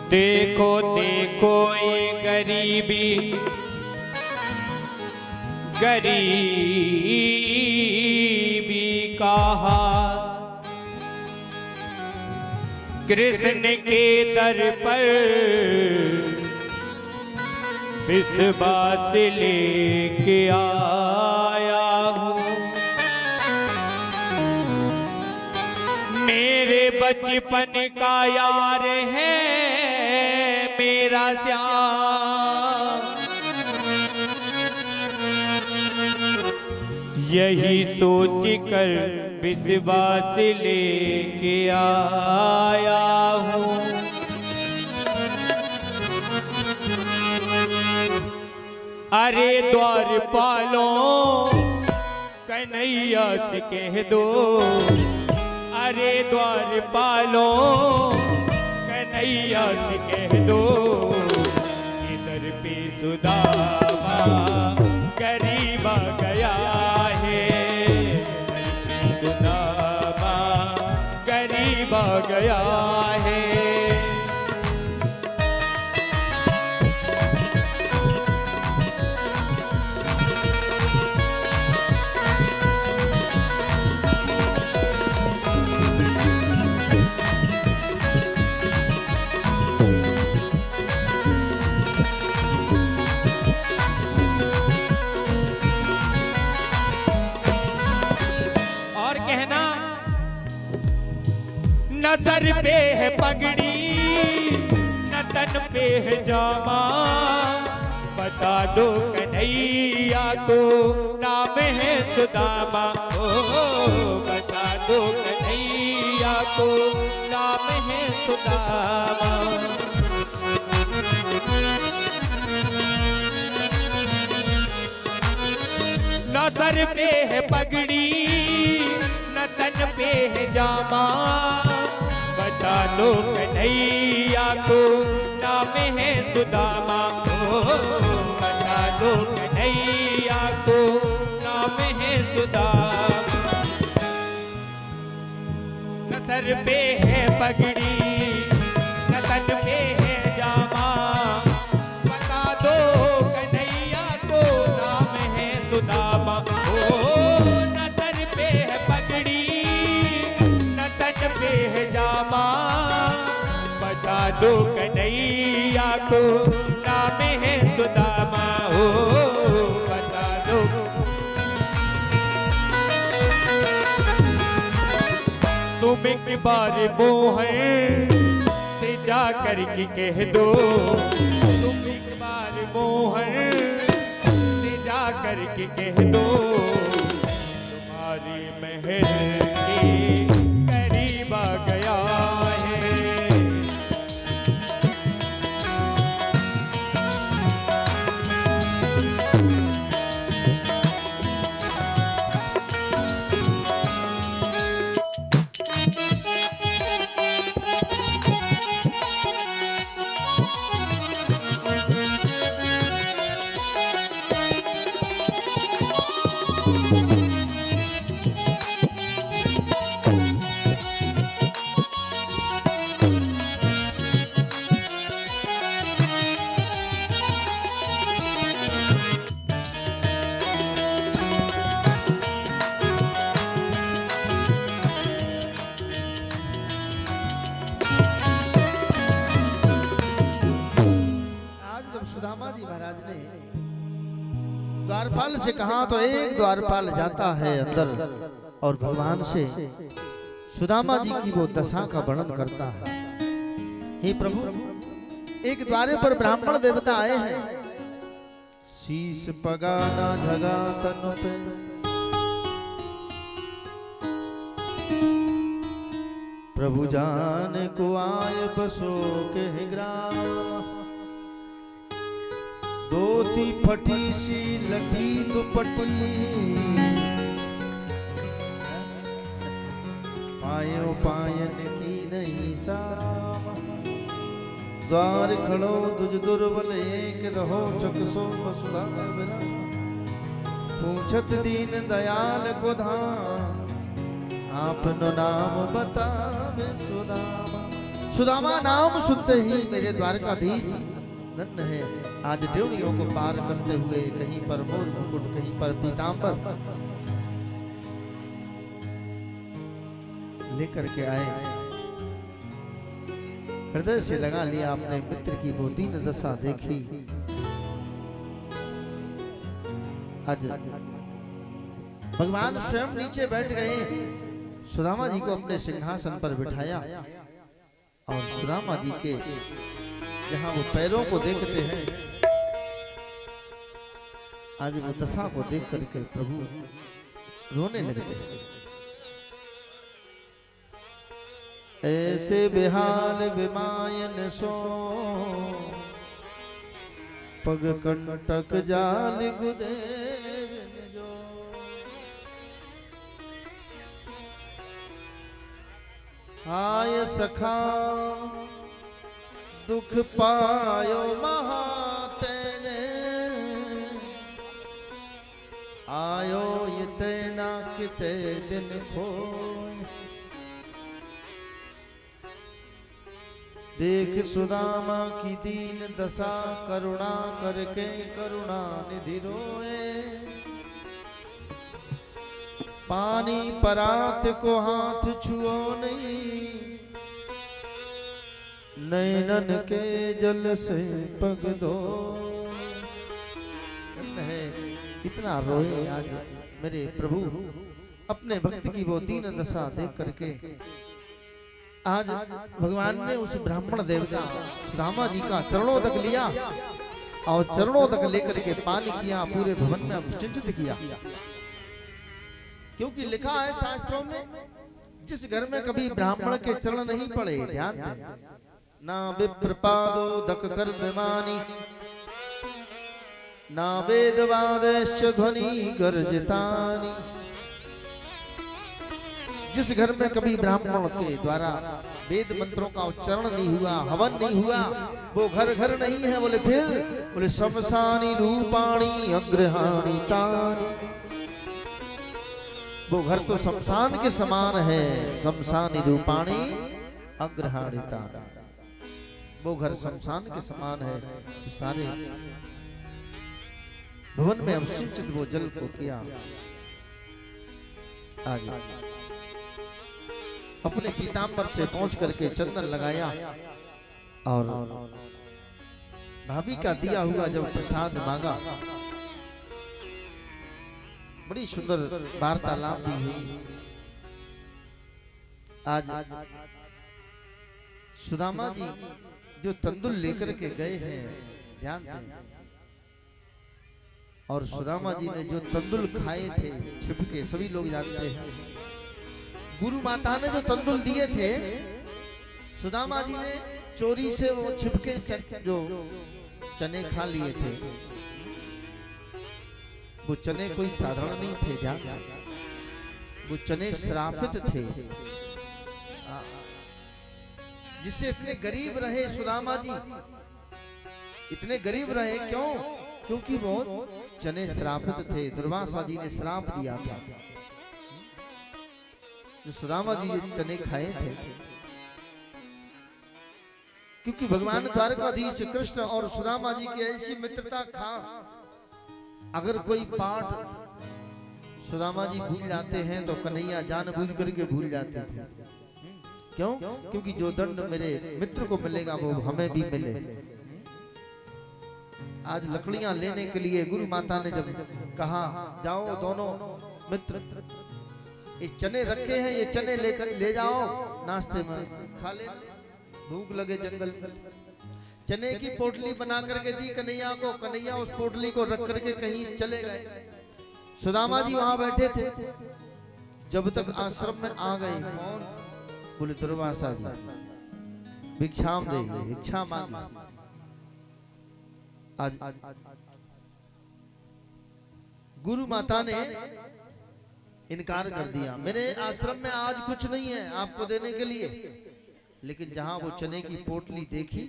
देखो देखो ये गरीबी गरीबी का हाल, कृष्ण के दर पर विश्वास लेके आया हूँ। मेरे बचपन का यार है मेरा श्याम, यही सोच कर विश्वास लेके आया हूँ। अरे द्वारपालों कन्हैया से कह दो, अरे द्वारपालों कन्हैया से कह दो, इधर पे सुदामा गरीब आ गया है, सुदामा गरीब आ गया है। न सर पे है पगड़ी न तन पे है जामा, बता दो कन्हैया को नाम है सुदामा, ओ बता दो कन्हैया को नाम है सुदामा। न सर पे है पगड़ी न तन पे है जामा, बता लो कन्हैया को नाम है सुदामा, ओ बता दो कन्हैया को नाम है सुदामा। न सर पे है पगड़ी न तन पे है जामा, बता दो कन्हैया को नाम है सुदामा, ओ न सर पे है पगड़ी न तन पे है जामा, बता दो कन्हैया को नाम है सुदामा, ओ बता दो। तुम एक बार मोहन से जा कर के कह दो, तुम एक बार मोहन से जा कर के कह दो, तुम्हारी महल के करीब आ गया है। सुदामा जी महाराज ने द्वारपाल से कहा तो एक द्वारपाल जाता है अंदर और भगवान से सुदामा जी की वो दशा का वर्णन करता है। हे प्रभु, एक द्वारे पर ब्राह्मण देवता आए हैं, शीश पगाना झगा तन पे, प्रभु जान को आए बसो के ग्राम, धोती फटी सी लटी दुपट्टी, पायो पायन की नहीं साम, द्वार खड़ो दुज दुर्बल एक रहो चकसो पसुरा बिरा, पूछत दीन दयाल को धाम, आपनो नाम बतावे सुदामा। सुदामा नाम सुनते ही मेरे द्वारकाधीश धन्य है। आज ड्योढ़ियों को पार करते हुए कहीं पर मोर मुकुट, कहीं पर पीतांबर लेकर के आए। हृदय से लगा लिया अपने मित्र की वो दीन दशा देखी। आज भगवान स्वयं नीचे बैठ गए, सुदामा जी को अपने सिंहासन पर बिठाया और सुदामा जी के जहां वो पैरों को देखते हैं, आज वो दशा को देख करके प्रभु रोने लगते हैं। ऐसे बेहाल बेमायन सो पग कंटक जाल गुदेव जो। आय सखा दुख पायो महातेने, आयो ये तेना किते दिन खोए। देख सुदामा की दीन दशा, करुणा करके करुणा निधि रोए। पानी परात को हाथ छुओ नहीं, नैनन के जल से पग दो। इतना रोए आज मेरे प्रभु अपने भक्त की वो दीन दशा देख करके। आज भगवान ने उस ब्राह्मण देवता सुदामा जी का चरणों तक लिया और चरणों तक लेकर के पानी किया, पूरे भवन में अभिषेचित किया। क्योंकि लिखा है शास्त्रों में, जिस घर में कभी ब्राह्मण के चरण नहीं पड़े, ध्यान दें, ना विप्रपादो दक कर विमानी, ना वेदवादेश्च ध्वनि गर्जतानि। जिस घर में कभी ब्राह्मण के द्वारा वेद मंत्रों का उच्चारण नहीं हुआ, हवन नहीं हुआ, वो घर घर नहीं है। बोले फिर, बोले शमशानी रूपाणी अग्रहाणी तानि। वो घर तो शमशान के समान है, शमशानी रूपाणी अग्रहाणी तानि। वो घर शमशान के समान है। तो सारे भवन में अभिषेचित वो जल को किया। आज अपने पीतांबर से पहुंच करके चंदन लगाया और भाभी का दिया हुआ जब प्रसाद मांगा, बड़ी सुंदर वार्तालाप भी हुई। आज सुदामा जी जो तंदुल लेकर के गए हैं, ध्यान दें, और सुदामा जी ने जो तंदुल खाए थे छिपके, सभी लोग जानते हैं। गुरु माता ने जो तंदुल दिए थे, सुदामा जी ने चोरी से वो छिपके जो चने खा लिए थे। वो चने कोई साधारण नहीं थे, ध्यान, वो चने श्रापित थे। जिससे इतने गरीब रहे सुदामा जी, इतने गरीब रहे क्यों? क्योंकि वो चने श्रापित थे। दुर्वासा जी ने श्राप दिया था। जो सुदामा जी ये चने खाए थे, क्योंकि भगवान द्वारकाधीश कृष्ण और सुदामा जी की ऐसी मित्रता खास। अगर कोई पाठ सुदामा जी भूल जाते हैं तो कन्हैया जानबूझ करके भूल जाते थे। क्यों? क्योंकि जो दंड मेरे मित्र को मिलेगा वो हमें भी मिले। आज लकड़ियां लेने के लिए गुरु माता ने जब कहा, जाओ दोनों मित्र, ये चने रखे हैं, ये चने लेकर ले जाओ, नाश्ते में खा ले, भूख लगे जंगल में। चने की पोटली बना करके दी कन्हैया को। कन्हैया उस पोटली को रख करके कहीं चले गए। सुदामा जी वहां बैठे थे। जब तक आश्रम में आ गए, कौन? बोले दुर्वासा जी, भिक्षाम देंगे, भिक्षा मांगे। आज गुरु माता ने इनकार कर दिया, मेरे आश्रम में आज कुछ नहीं है आपको देने के लिए। लेकिन जहां वो चने की पोटली देखी,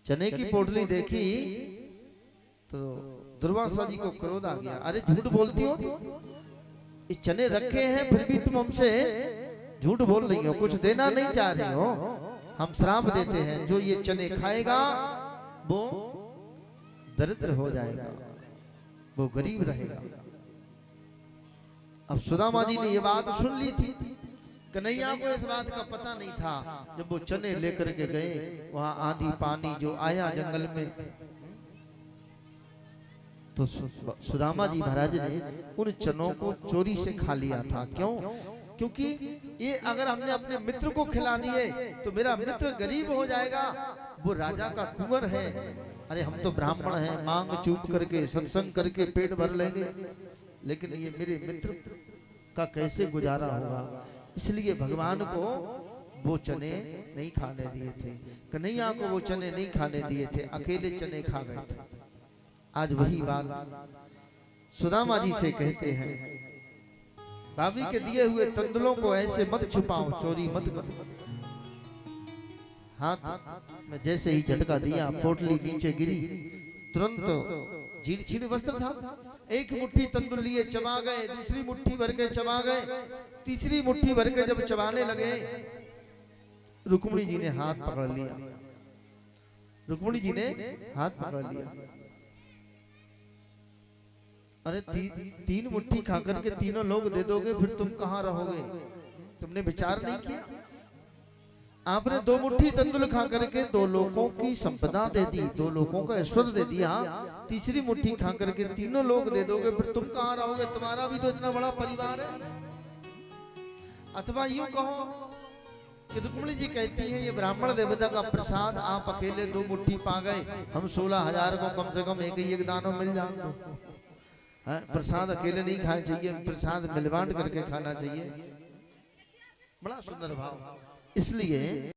चने की पोटली देखी, तो दुर्वासा जी को क्रोध आ गया। अरे झूठ बोलती हो, ये चने रखे हैं फिर भी तुम हमसे झूठ बोल रही हो, कुछ देना नहीं चाह रही हो। हम श्राप देते हैं जो ये चने खाएगा वो दरिद्र हो जाएगा, वो गरीब रहेगा। अब सुदामा जी ने ये बात सुन ली थी। कन्हैया को इस बात का पता नहीं था। जब वो चने लेकर के गए, वहां आंधी पानी जो आया जंगल में, तो सुदामा जी महाराज ने उन चनों को चोरी से खा लिया था। क्यों? क्योंकि ये अगर हमने अपने मित्र को खिला दिए तो मेरा मित्र गरीब हो जाएगा, वो राजा का कुंवर है। अरे हम तो ब्राह्मण हैं, मांग चूप करके सत्संग करके पेट भर लेंगे, लेकिन ये मेरे मित्र का कैसे गुजारा होगा। इसलिए भगवान को वो चने नहीं खाने दिए थे, कन्हैया को वो चने नहीं खाने दिए थे, अकेले चने खा गए थे। आज वही बात सुदामा जी से कहते हैं, भाभी के दिए हुए तंदुलों को ऐसे मत छुपाओ, चोरी मत करो। हाथ में जैसे ही झटका दिया, पोटली नीचे गिरी, तुरंत झीड़ छीड़ वस्त्र था। एक मुट्ठी तंदुल लिए चबा गए, दूसरी मुट्ठी भर के चबा गए, तीसरी मुट्ठी भर के जब चबाने लगे, रुक्मिणी जी ने हाथ पकड़ लिया। रुक्मिणी जी ने हाथ पकड़ लिया। अरे तीन मुट्ठी खाकर के तीनों लोग दे दोगे, फिर तुम कहां रहोगे? तुमने विचार नहीं किया? आपने दो मुट्ठी तंदुल खा करके दो लोगों की संपदा दे दी, दो लोगों का ऐश्वर्य दे दिया। तीसरी मुट्ठी खा करके तीनों लोग दे दोगे, फिर तुम कहां रहोगे? तुम्हारा भी तो इतना बड़ा परिवार है। अथवा यूं कहो कि रुक्मिणी जी कहती है, ये ब्राह्मण देवता का प्रसाद, आप अकेले दो मुट्ठी पा गए, हम 16,000 को कम से कम एक दानों मिल जाए। प्रसाद अकेले नहीं खाना चाहिए, प्रसाद मिल बांट करके खाना चाहिए। बड़ा सुंदर भाव। इसलिए